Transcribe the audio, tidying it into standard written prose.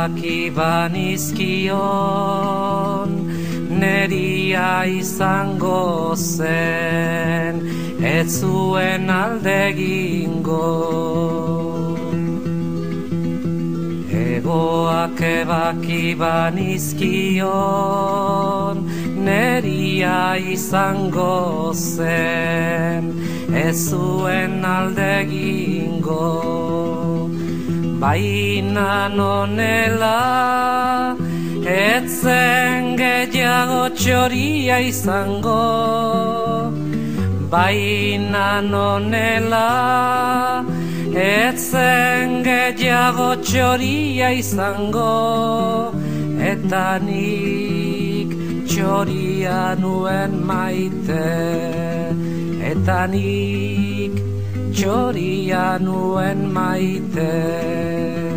baki banizkion, neria izango zen, ez zuen alde egingo. Egoak ebaki banizkion, neria izango zen, ez zuen alde egingo. Baina nonela, ez zen gehiago txoria izango. Baina nonela, ez zen gehiago txoria izango. Eta nik txoria nuen maite, eta nik txoria nuen maite.